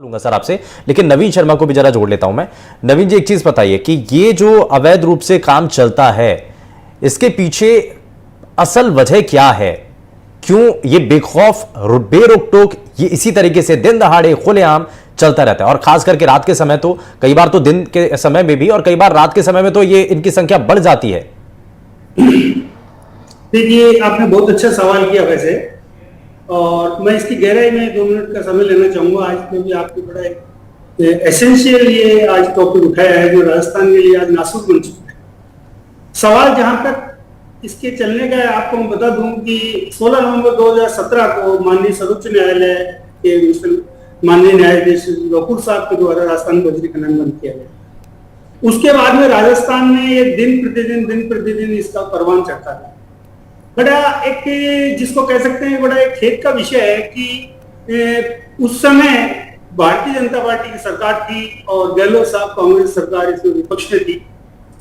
लूंगा सर आपसे, लेकिन नवीन शर्मा को भी जरा जोड़ लेता हूं मैं। नवीन जी, एक चीज बताइए कि ये जो अवैध रूप से काम चलता है, इसके पीछे असल वजह क्या है? क्यों ये बेखौफ बेरोक टोक ये इसी तरीके से दिन दहाड़े खुलेआम चलता रहता है? और खास करके रात के समय, तो कई बार तो दिन के समय में भी और कई बार रात के समय में तो ये इनकी संख्या बढ़ जाती है। देखिए, आपने बहुत अच्छा सवाल किया वैसे, और मैं इसकी गहराई में 2 मिनट का समय लेना चाहूंगा आज, क्योंकि आपने बड़ा एसेंशियल ये आज टॉपिक उठाया है जो राजस्थान के लिए आज नासूक बन चुका है। सवाल जहां तक इसके चलने का है, आपको मैं बता दूं कि 16 नवंबर 2017 को माननीय सर्वोच्च न्यायालय के माननीय न्यायाधीश लोकुर साहब के द्वारा राजस्थान बजरी खनन बंद किया गया। उसके बाद में राजस्थान में ये दिन प्रतिदिन इसका परवान चढ़ता है। बड़ा एक, जिसको कह सकते हैं, बड़ा एक खेत का विषय है कि उस समय भारतीय जनता पार्टी की सरकार थी और गहलोत साहब कांग्रेस सरकार इसमें विपक्ष में थी।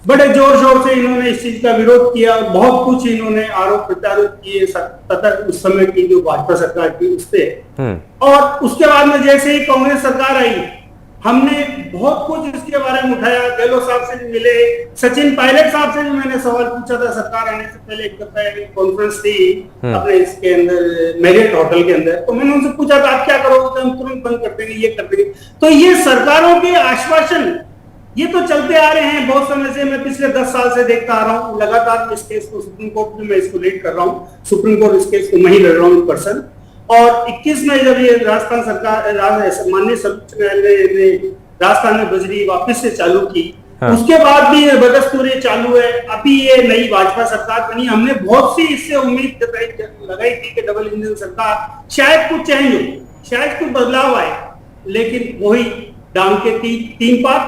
बड़े जोर शोर से इन्होंने इस चीज का विरोध किया, बहुत कुछ इन्होंने आरोप प्रत्यारोप किए तथा उस समय की जो भाजपा सरकार थी उससे। और उसके बाद में जैसे ही कांग्रेस सरकार आई, हमने बहुत कुछ इसके बारे में उठाया। गहलोत साहब से भी मिले, सचिन पायलट साहब से भी मैंने सवाल पूछा था। सरकार आने से पहले एक दफा कॉन्फ्रेंस थी अपने इसके अंदर, मैरियट होटल के अंदर, तो मैंने उनसे पूछा था आप क्या करोगे? तो हम तुरंत बंद कर देंगे, ये कर देंगे। तो ये सरकारों के आश्वासन ये तो चलते आ रहे हैं बहुत समय से। मैं पिछले 10 साल से देखता आ रहा हूँ लगातार इस केस को, सुप्रीम कोर्ट में मैं इसको लीड कर रहा हूँ। सुप्रीम कोर्ट इस केस को मैं ही लड़ रहा हूँ पर्सन। और 21 में जब ये राजस्थान सरकार माननीय सर्वोच्च न्यायालय ने राजस्थान में बजरी वापस से चालू की, उसके बाद भी ये बदस्तूरी चालू है। अभी ये नई भाजपा सरकार बनी, हमने बहुत सी इससे उम्मीद लगाई थी कि डबल इंजन सरकार शायद कुछ चेंज हो, शायद कुछ बदलाव आए, लेकिन वही डांग के तीन पात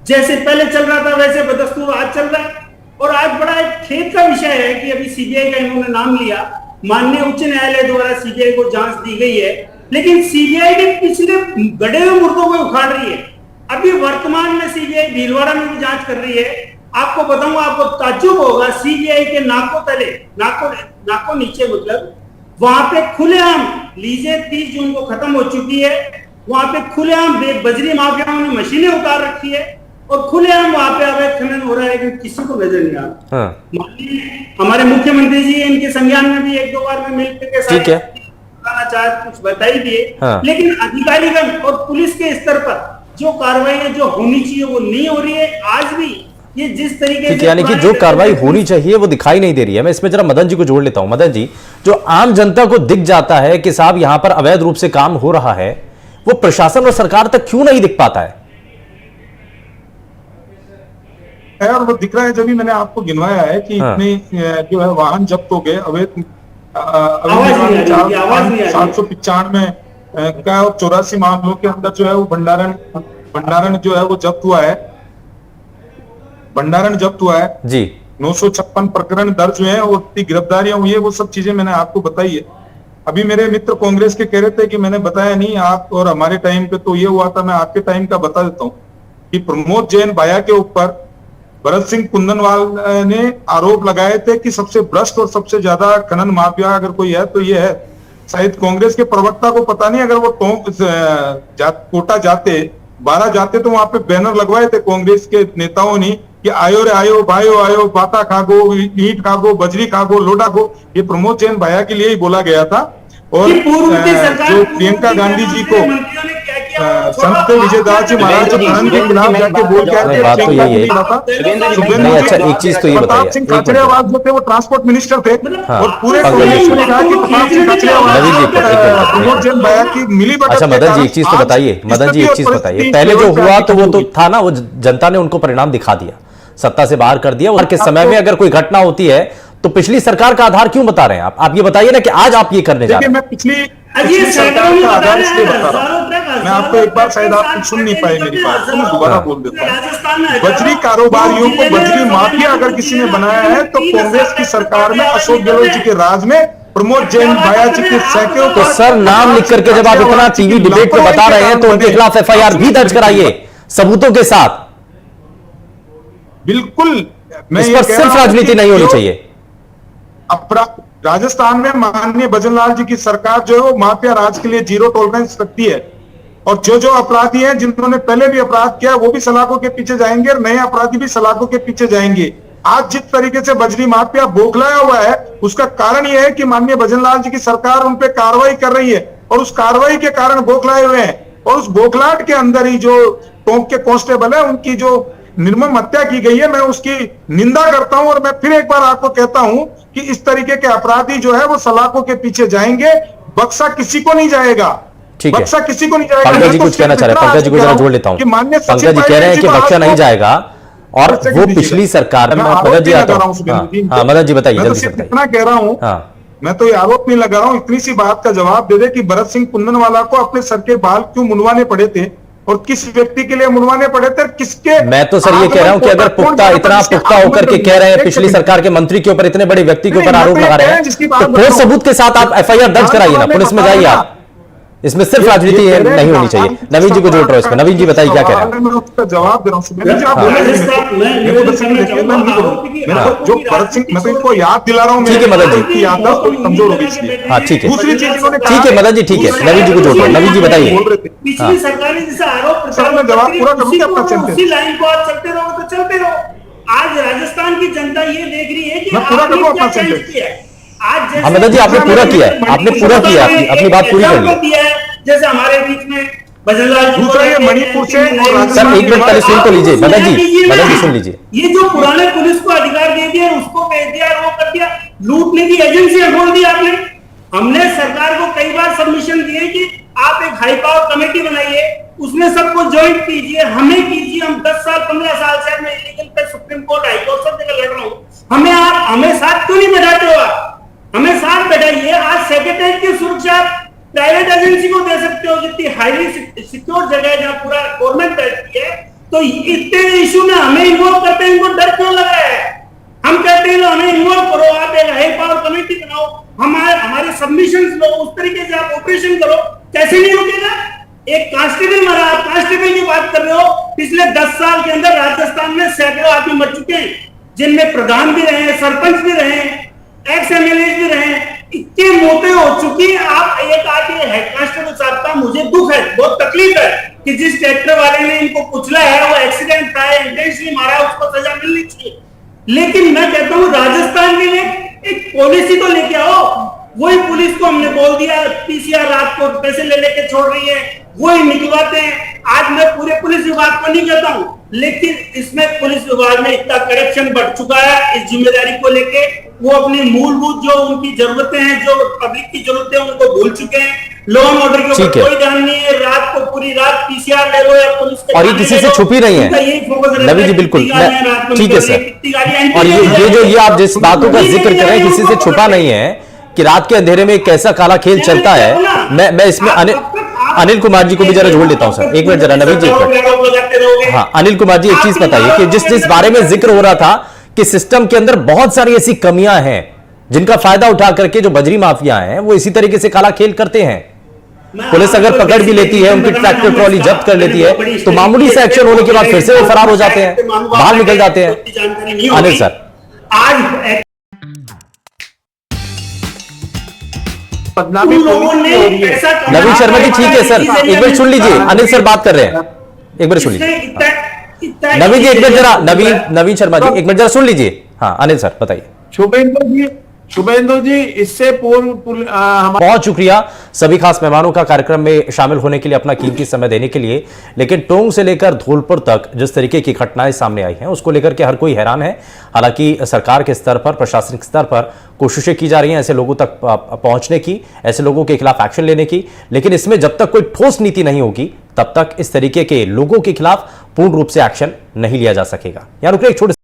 जैसे पहले चल रहा था वैसे बदस्तूर आज चल रहा है। और आज बड़ा एक खेद का विषय है कि अभी सीबीआई का इन्होंने नाम लिया, माननीय उच्च न्यायालय द्वारा सीबीआई को जांच दी गई है, लेकिन सीबीआई के पिछले गड़े हुए मुर्दों को उखाड़ रही है। अभी वर्तमान में सीबीआई भीलवाड़ा में भी जांच कर रही है। आपको बताऊंगा, आपको ताज्जुब होगा, सीबीआई के नाकों तले, नाकों नीचे, मतलब वहां पे खुलेआम लीजे 30 जून को खत्म हो चुकी है। वहां पे खुलेआम बजरी माफियाओं ने मशीनें उतार रखी है और खुलेआम वहां पे अवैध खनन हो रहा है, लेकिन किसी को नजर नहीं आ रहा। हमारे मुख्यमंत्री जी इनके संज्ञान में भी 1-2 बार में मिलकर के चाहे कुछ बता ही दिए, लेकिन अधिकारीगण और पुलिस के स्तर पर जो कार्रवाई जो होनी चाहिए वो नहीं हो रही है। आज भी ये जिस तरीके से, यानी कि जो कार्रवाई होनी चाहिए वो दिखाई नहीं दे रही है। मैं इसमें जरा मदन जी को जोड़ लेता हूं। मदन जी, जो आम जनता को दिख जाता है कि साहब यहां पर अवैध रूप से काम हो रहा है, वो प्रशासन और सरकार तक क्यों नहीं दिख पाता है? और वो दिख रहा है, जब भी मैंने आपको गिनवाया है कि इतने जो है वाहन जब्त हो गए अवैध 795 का, 84 मामलों के अंदर जो है वो भंडारण जो है वो जब्त हुआ है, भंडारण जब्त हुआ है जी। 956 प्रकरण दर्ज हुए हैं और गिरफ्तारियां हुई है। वो सब चीजें मैंने आपको बताई है। अभी मेरे मित्र कांग्रेस के कह रहे थे कि मैंने बताया नहीं, आप और हमारे टाइम पे तो ये हुआ था। मैं आपके टाइम का बता देता हूँ कि प्रमोद जैन भाया के ऊपर भरत सिंह कुंदनवाल ने आरोप लगाए थे कि सबसे भ्रष्ट और सबसे ज्यादा खनन माफिया अगर कोई है तो ये है। शायद कांग्रेस के प्रवक्ता को पता नहीं, अगर वो कोटा जाते 12 जाते तो वहां पे बैनर लगवाए थे कांग्रेस के नेताओं ने कि आयो रे आयो, भाइयो आयो, बाता खागो, ईट खागो, बजरी खागो, लोडा खो। ये प्रमोद जैन भाया के लिए ही बोला गया था। और जो प्रियंका गांधी जी को संत विजयदास जी महाराज खनन के खिलाफ जाके बोल के आते, बात तो यही है। अच्छा, एक चीज तो ये प्रताप सिंह खाचरियावास जो थे वो ट्रांसपोर्ट मिनिस्टर थे और पूरे कांग्रेस ने कहा कि प्रताप सिंह खाचरियावास प्रमोद जैन भाया की मिलीभगत। अच्छा मदन जी, एक चीज तो बताइए, मदन जी एक चीज बताइए, पहले जो हुआ तो वो तो था ना, वो जनता ने उनको परिणाम दिखा दिया, सत्ता से बाहर कर दिया। और के समय में अगर कोई घटना होती है तो पिछली सरकार का आधार क्यों बता रहे हैं आप ये बताइए ना कि आज आप ये करने जा रहे हैं। मैं पिछली सरकार का आधार इसलिए बता रहा हूं, मैं आपको एक बार शायद आप सुन नहीं पाए मेरी बात, तो मैं दोबारा बोल देता हूँ। बजरी कारोबारियों को बजरी माफिया अगर किसी ने बनाया है तो कांग्रेस की सरकार में, अशोक गहलोत जी के राज में, प्रमोद जैन भाया जी के सैकड़ों। तो सर नाम लिख करके जब आप इतना टीवी डिबेट पे बता रहे हैं तो उनके खिलाफ एफआईआर भी दर्ज कराइए सबूतों के साथ। बिल्कुल, इस पर सिर्फ राजनीति नहीं होनी चाहिए। राजस्थान में माननीय भजनलाल जी की सरकार जो है वो माफिया राज के लिए 0 टॉलरेंस रखती है। और जो जो अपराधी हैं जिन्होंने पहले भी अपराध किया वो भी सलाखों के पीछे जाएंगे और नए अपराधी भी सलाखों के पीछे जाएंगे। आज जिस तरीके से बजरी माफिया बौखलाया हुआ है उसका कारण यह है कि माननीय भजनलाल जी की सरकार उन पे कार्रवाई कर रही है और उस कार्रवाई के कारण बौखलाए हुए हैं। और उस बौखलाहट के अंदर ही जो टोंक के कांस्टेबल है उनकी जो निर्मम हत्या की गई है, मैं उसकी निंदा करता हूं। और मैं फिर एक बार आपको कहता हूं कि इस तरीके के अपराधी जो है वो सलाखों के पीछे जाएंगे, बक्सा किसी को नहीं जाएगा। ठीक है, बक्सा किसी को नहीं जाएगा। पंकज जी कुछ कहना चाह रहे हैं, पंकज जी को जरा जोड़ लेता हूं। पंकज जी कह रहे हैं कि बक्सा नहीं जाएगा और वो पिछली सरकार में। मदन जी आता हूं। हाँ मदन जी बताइए, जल्दी से बताइए। इतना कह रहा हूं, मैं तो ये आरोप नहीं लगा रहा हूं, इतनी सी बात का जवाब दे दे कि भरत सिंह कुंदनवाला को अपने सर के बाल क्यों मुंडवाने पड़े थे और किस व्यक्ति के लिए मुंडवाने पड़े थे, किसके। मैं तो सर ये कह रहा हूं कि अगर इतना पुख्ता होकर के कह रहे हैं पिछली सरकार के मंत्री के ऊपर, इतने बड़े व्यक्ति के ऊपर आरोप लगा रहे हैं, तो ठोस सबूत के साथ आप एफआईआर दर्ज कराइए ना, पुलिस में जाइए आप। इसमें सिर्फ राजनीति नहीं होनी चाहिए। नवीन जी को जोड़ रहा हूं इसमें। नवीन जी बताइए क्या कह रहे हैं। मैं उसका जवाब दे रहा हूँ। जो भरत सिंह, मैं तो इनको याद दिला रहा हूँ। ठीक है मदन जी, याददाश्त थोड़ी कमजोर हो गई इसलिए। हाँ ठीक है, दूसरी चीज इन्होंने ठीक है मदन जी, ठीक है। नवीन जी को जोड़ रहा हूं। नवीन जी बताइए। पिछली सरकार ने जैसे आरोप सर मैं जवाब पूरा करूँ क्या अपना सेंटेंस? उसी लाइन को आप चलते रहो तो चलते रहो। आज राजस्थान की जनता ये देख रही है कि मैं पूरा करूँ अपना आपने क्या सेंटेंस? चेंज किया है। आज जैसे मदन जी आपने पूरा किया है, आपने पूरा किया, अपनी बात पूरी कर ली। जैसे हमारे बीच में भजनलाल जी, दूसरा ये मणिपुर से सर एक मिनट पहले सुन तो लीजिए। मदन जी सुन लीजिए। ये जो पुराने पुलिस को अधिकार दे दिया, उसको भेज दिया, वो कर दिया, लूटने की एजेंसियां खोल दी आपने। हमने सरकार को कई बार सबमिशन दिए कि आप एक हाई पावर कमेटी बनाइए, उसमें सबको ज्वाइंट कीजिए, हमें कीजिए। हम 10 साल 15 साल से मैं इलीगल पे सुप्रीम कोर्ट, हाई कोर्ट सब जगह लड़ रहा हूँ। हमें साथ क्यों नहीं बैठाते हो आप? हमें साथ बैठाइए। आज सेक्रेटरीट की सुरक्षा प्राइवेट एजेंसी को दे सकते हो, जितनी हाईली सिक्योर जगह है जहां पूरा गवर्नमेंट बैठती है। तो इतने इशू में हमें इन्वॉल्व करते हैं, इनको डर क्यों लग रहा है? हम कहते हैं हमें इन्वॉल्व करो, आप एक हाई पावर कमेटी बनाओ, हमारे सबमिशंस लो, उस तरीके से आप ऑपरेशन करो। कैसे नहीं रुकेगा? एक कांस्टेबल मरा, आप कांस्टेबल की बात कर रहे हो। पिछले 10 साल के अंदर राजस्थान में सैकड़ों आदमी मर चुके हैं, जिनमें प्रधान भी रहे, सरपंच भी रहे, एक्स एमएलए भी रहे। इतनी मौतें हो चुकी है। आप एक आदमी हेड कांस्टेबल साहब का मुझे दुख है, बहुत तकलीफ है कि जिस ट्रैक्टर वाले ने इनको कुचला है वो एक्सीडेंट था, इंटेंशनली मारा, उसको सजा मिलनी चाहिए। लेकिन मैं कहता हूँ राजस्थान के लिए एक पॉलिसी तो लेके आओ। वही पुलिस को हमने बोल दिया पीसीआर रात को पैसे ले लेके छोड़ रही है, वही निकलवाते हैं। आज मैं पूरे पुलिस विभाग को नहीं कहता हूँ, लेकिन इसमें पुलिस विभाग में इतना करप्शन बढ़ चुका है। इस जिम्मेदारी को लेके वो अपनी मूलभूत जो उनकी जरूरतें हैं, जो पब्लिक की जरूरतें हैं, उनको भूल चुके हैं। लॉ एंड ऑर्डर के ऊपर कोई ध्यान नहीं है। रात को पूरी रात पीसीआर ले लो या पुलिस के, और ये किसी से छुपी नहीं है। नवीन जी बिल्कुल ठीक है सर। और ये आप जिस बातों का जिक्र कर रहे हैं किसी से छुपा नहीं है कि रात के अंधेरे में एक कैसा काला खेल चलता है। मैं इसमें अनिल कुमार जी को भी जरा जोड़ लेता हूं सर। एक मिनट जरा नवीन जी, एक मिनट। हाँ अनिल कुमार जी, एक चीज बताइए कि जिस बारे में जिक्र हो रहा था कि सिस्टम के अंदर बहुत सारी ऐसी कमियां हैं जिनका फायदा उठा करके जो बजरी माफिया हैं वो इसी तरीके से काला खेल करते हैं। पुलिस अगर पकड़ भी लेती है, उनकी ट्रैक्टर ट्रॉली जब्त कर लेती है, तो मामूली से एक्शन होने के बाद फिर से वो फरार हो जाते हैं, बाहर निकल जाते हैं। अनिल सर, आज नवीन शर्मा जी ठीक है सर, एक बार सुन लीजिए। अनिल सर बात कर रहे हैं, एक बार सुन लीजिए। नवीन जी एक मिनट जरा, नवीन शर्मा जी एक मिनट जरा सुन लीजिए। हाँ अनिल सर बताइए। शुभेंदु जी इससे पूर्व बहुत शुक्रिया सभी खास मेहमानों का कार्यक्रम में शामिल होने के लिए, अपना कीमती समय देने के लिए। लेकिन टोंक से लेकर धौलपुर तक जिस तरीके की घटनाएं सामने आई हैं उसको लेकर के हर कोई हैरान है। हालांकि सरकार के स्तर पर, प्रशासनिक स्तर पर कोशिशें की जा रही हैं ऐसे लोगों तक पहुंचने की, ऐसे लोगों के खिलाफ एक्शन लेने की, लेकिन इसमें जब तक कोई ठोस नीति नहीं होगी तब तक इस तरीके के लोगों के खिलाफ पूर्ण रूप से एक्शन नहीं लिया जा सकेगा। यहां रुक एक छोटे